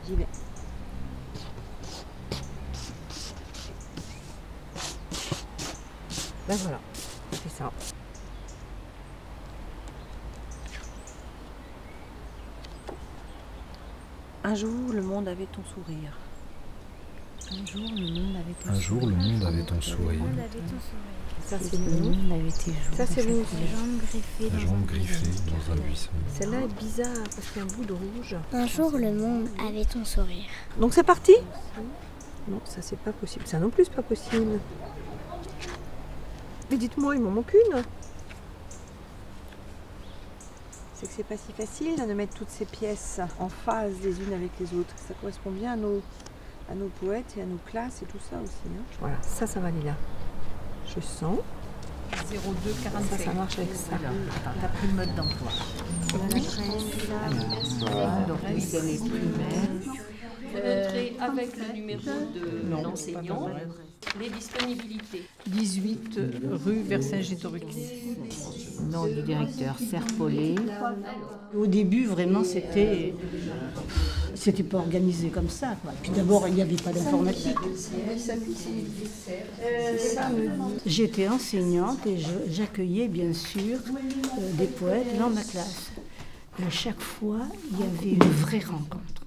J'y vais. Ben voilà, c'est ça. Un jour, le monde avait ton sourire. Un jour, le monde avait ton sourire. Un jour, le monde avait ton sourire. Ça, c'est bon. Ça, c'est bon. La jambe griffée dans un buisson. Celle-là est bizarre parce qu'il y a un bout de rouge. Un jour, le monde avait ton sourire. Donc c'est parti? Non, ça c'est pas possible. Ça non plus, c'est pas possible. Mais dites-moi, il m'en manque une. C'est que c'est pas si facile de mettre toutes ces pièces en phase les unes avec les autres. Ça correspond bien à nos poètes et à nos classes et tout ça aussi. Hein. Voilà, ça va aller là. Je sens. 0245. Ça marche avec ça. T'as pris le mode d'emploi. Donc oui, c'est les primaires. Avec le numéro de l'enseignant, les disponibilités. 18 rue Vercingétorix. Nom du directeur, Serpollet. Au début, vraiment, c'était pas organisé comme ça, quoi. Puis d'abord, il n'y avait pas d'informatique. J'étais enseignante et j'accueillais bien sûr des poètes dans ma classe. Et à chaque fois, il y avait une vraie rencontre.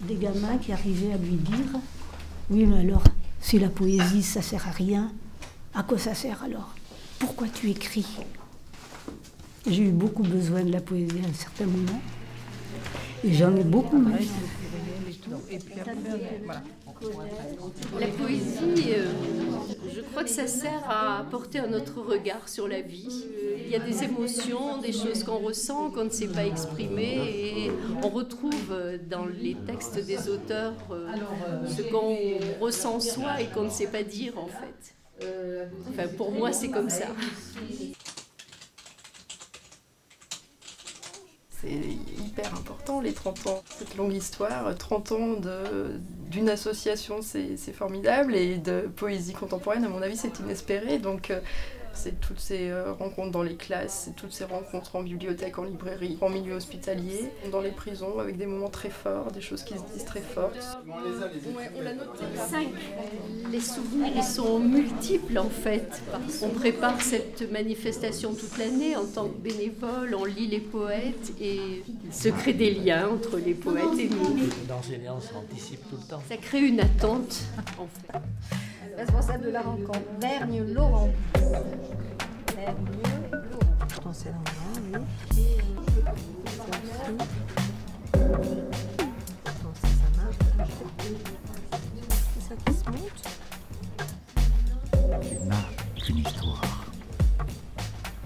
Des gamins qui arrivaient à lui dire « Oui, mais alors, si la poésie, ça sert à rien, à quoi ça sert alors? Pourquoi tu écris ?» J'ai eu beaucoup besoin de la poésie à un certain moment. Et j'en ai beaucoup eu. La poésie, je crois que ça sert à apporter un autre regard sur la vie. Il y a des émotions, des choses qu'on ressent, qu'on ne sait pas exprimer, et on retrouve dans les textes des auteurs ce qu'on ressent soi et qu'on ne sait pas dire en fait. Enfin, pour moi, c'est comme ça. C'est hyper important, les 30 ans. Cette longue histoire, 30 ans d'une association, c'est formidable. Et de poésie contemporaine, à mon avis, c'est inespéré. Donc, c'est toutes ces rencontres dans les classes, c'est toutes ces rencontres en bibliothèque, en librairie, en milieu hospitalier, dans les prisons, avec des moments très forts, des choses qui se disent très fortes. Ouais, on l'a noté. 5. Les souvenirs, ils sont multiples en fait. On prépare cette manifestation toute l'année en tant que bénévole, on lit les poètes et il se crée des liens entre les poètes et nous. L'enseignant s'anticipe tout le temps. Ça crée une attente en fait. Responsable de la rencontre, Vergne Laurent. Dans cet endroit, oui. Ça marche. C'est ça qui se monte. Tu n'as qu'une histoire.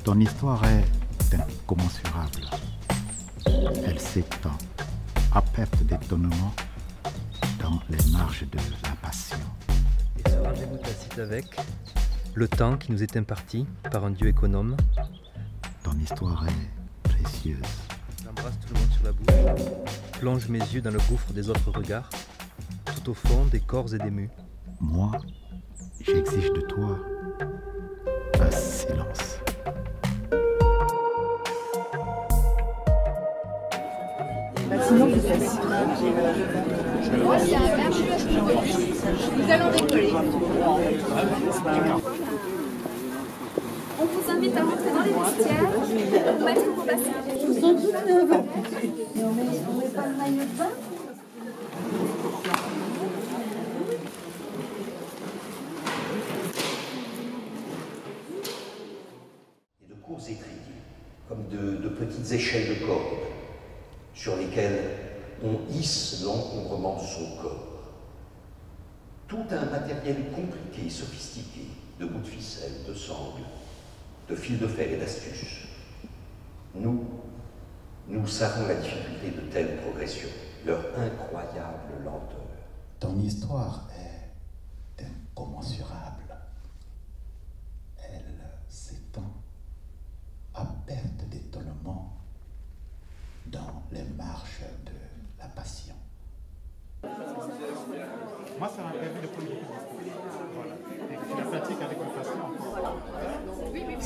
Ton histoire est incommensurable. Elle s'étend à perte d'étonnement dans les marges de la passion. Et ce rendez-vous tacite avec le temps qui nous est imparti par un Dieu économe. Ton histoire est précieuse. J'embrasse tout le monde sur la bouche, plonge mes yeux dans le gouffre des autres regards, tout au fond des corps et des mus. Moi, j'exige de toi un silence. Sinon, nous allons décoller. On vous invite à rentrer dans les vestiaires pour mettre vos baskets. Ils sont toutes neuves. Et on met pas le maillot de bain. Et de courts étriers, comme de petites échelles de corde, sur lesquelles on hisse l'encombrement de son corps. Tout un matériel compliqué, sophistiqué, de bouts de ficelle, de sangles, de fils de fer et d'astuces. Nous savons la difficulté de telles progressions, leur incroyable lenteur. Ton histoire est incommensurable. Elle s'étend à perte d'étonnement dans les marches de la passion. Moi, ça m'a permis de prendre beaucoup de voilà. Et la pratique avec le patient.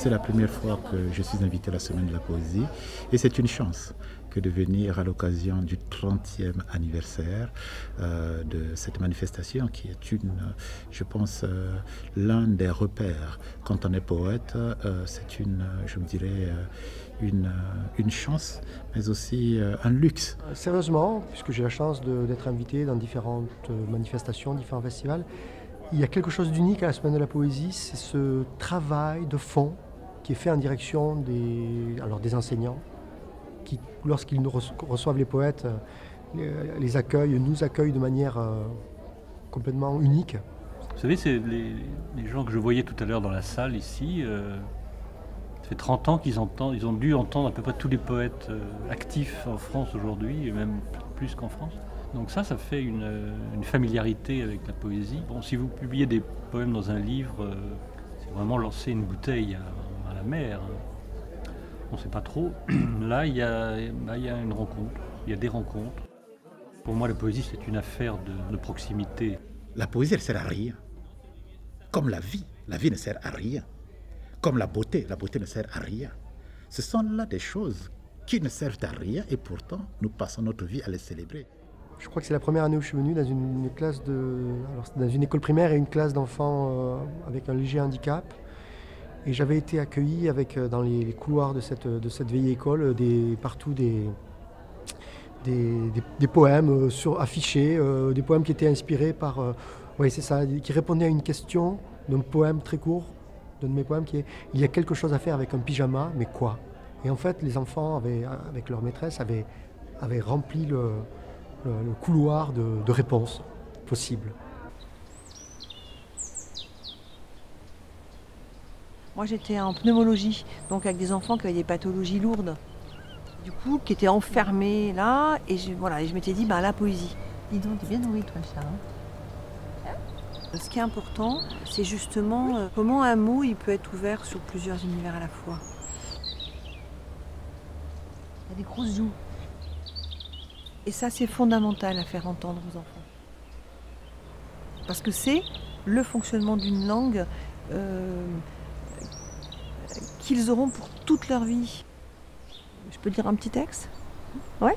C'est la première fois que je suis invité à la Semaine de la Poésie et c'est une chance que de venir à l'occasion du 30e anniversaire de cette manifestation qui est je pense, l'un des repères. Quand on est poète, c'est je me dirais, une chance, mais aussi un luxe. Sérieusement, puisque j'ai la chance d'être invité dans différentes manifestations, différents festivals, il y a quelque chose d'unique à la Semaine de la Poésie, c'est ce travail de fond qui est fait en direction des enseignants, qui, lorsqu'ils reçoivent les poètes, nous accueillent de manière complètement unique. Vous savez, c'est les gens que je voyais tout à l'heure dans la salle ici, ça fait 30 ans ils ont dû entendre à peu près tous les poètes actifs en France aujourd'hui, et même plus qu'en France. Donc ça fait une familiarité avec la poésie. Bon, si vous publiez des poèmes dans un livre, c'est vraiment lancer une bouteille à la mer. On ne sait pas trop. Là, il y a une rencontre, il y a des rencontres. Pour moi, la poésie, c'est une affaire de proximité. La poésie, elle ne sert à rien. Comme la vie ne sert à rien. Comme la beauté ne sert à rien. Ce sont là des choses qui ne servent à rien et pourtant, nous passons notre vie à les célébrer. Je crois que c'est la première année où je suis venu dans une classe dans une école primaire et une classe d'enfants avec un léger handicap. Et j'avais été accueilli dans les couloirs de cette vieille école partout des poèmes affichés, des poèmes qui étaient inspirés par... oui, c'est ça, qui répondaient à une question d'un poème très court, d'un de mes poèmes qui est « Il y a quelque chose à faire avec un pyjama, mais quoi ?» Et en fait, les enfants, avec leur maîtresse, avaient rempli le couloir de réponses possibles. Moi, j'étais en pneumologie, donc avec des enfants qui avaient des pathologies lourdes, du coup, qui étaient enfermés là, et je m'étais dit, la poésie. Dis donc, t'es bien nourri, toi, ça. Ce qui est important, c'est justement comment un mot il peut être ouvert sur plusieurs univers à la fois. Il y a des grosses joues. Et ça, c'est fondamental à faire entendre aux enfants. Parce que c'est le fonctionnement d'une langue qu'ils auront pour toute leur vie. Je peux dire un petit texte ? Ouais.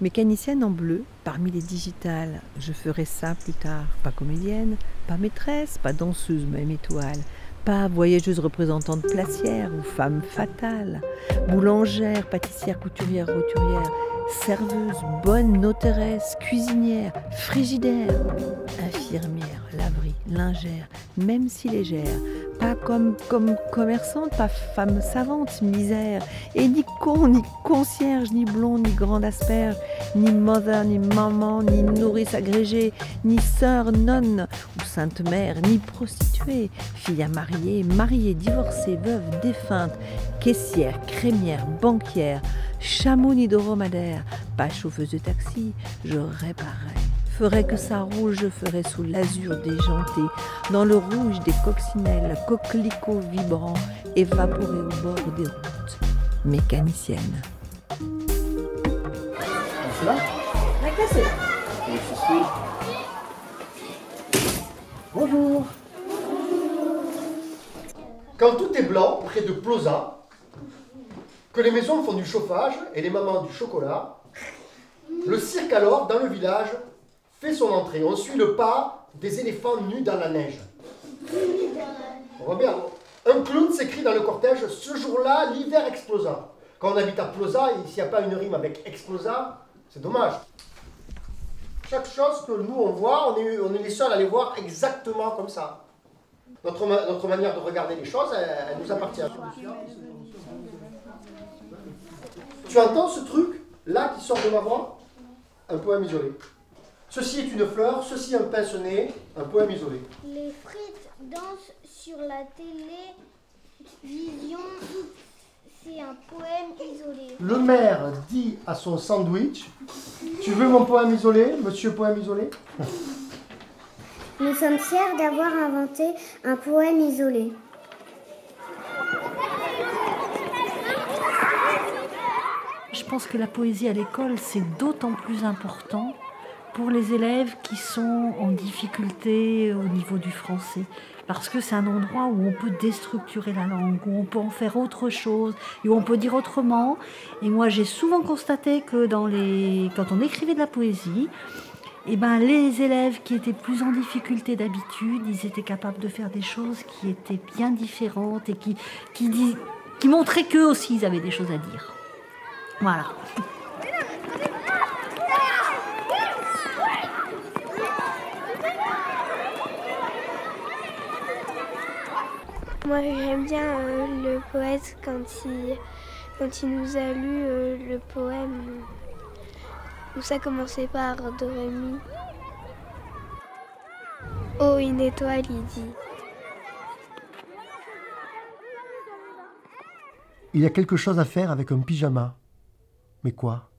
Mécanicienne en bleu, parmi les digitales, je ferai ça plus tard. Pas comédienne, pas maîtresse, pas danseuse, même étoile. Pas voyageuse représentante placière ou femme fatale. Boulangère, pâtissière, couturière, roturière. Serveuse, bonne notéresse, cuisinière, frigidaire, infirmière, laverie, lingère, même si légère, pas comme commerçante, pas femme savante, misère, et ni con, ni concierge, ni blond, ni grande asperge, ni mother, ni maman, ni nourrice agrégée, ni sœur, nonne ou sainte mère, ni prostituée, fille à marier, mariée, divorcée, veuve, défunte, caissière, crémière, banquière, chameau ni dromadaire, pas chauffeuse de taxi, je réparerais. Ferais que ça roule, je ferais sous l'azur déjanté, dans le rouge des coccinelles, coquelicots vibrants, évaporés au bord des routes. Mécanicienne. C'est là ? La classe est là. Bonjour. Quand tout est blanc près de Plauzat, que les maisons font du chauffage et les mamans du chocolat, le cirque alors, dans le village, fait son entrée. On suit le pas des éléphants nus dans la neige. On voit bien, un clown s'écrit dans le cortège, ce jour-là, l'hiver explosa. Quand on habite à Plauzat, s'il n'y a pas une rime avec explosa, c'est dommage. Chaque chose que nous on voit, on est les seuls à les voir exactement comme ça. Notre manière de regarder les choses, elle nous appartient. Tu entends ce truc là qui sort de ma voix? Un poème isolé. Ceci est une fleur, ceci un pince-nez, un poème isolé. Les frites dansent sur la télévision, c'est un poème isolé. Le maire dit à son sandwich, tu veux mon poème isolé, monsieur poème isolé? Nous sommes fiers d'avoir inventé un poème isolé. Je pense que la poésie à l'école, c'est d'autant plus important pour les élèves qui sont en difficulté au niveau du français. parce que c'est un endroit où on peut déstructurer la langue, où on peut en faire autre chose, et où on peut dire autrement. Et moi, j'ai souvent constaté que quand on écrivait de la poésie, eh ben, les élèves qui étaient plus en difficulté d'habitude, ils étaient capables de faire des choses qui étaient bien différentes et qui montraient qu'eux aussi, ils avaient des choses à dire. Voilà. Moi, j'aime bien le poète quand il nous a lu le poème où ça commençait par Do, Ré, Mi. Oh, une étoile, il dit. Il y a quelque chose à faire avec un pyjama. Mais quoi ?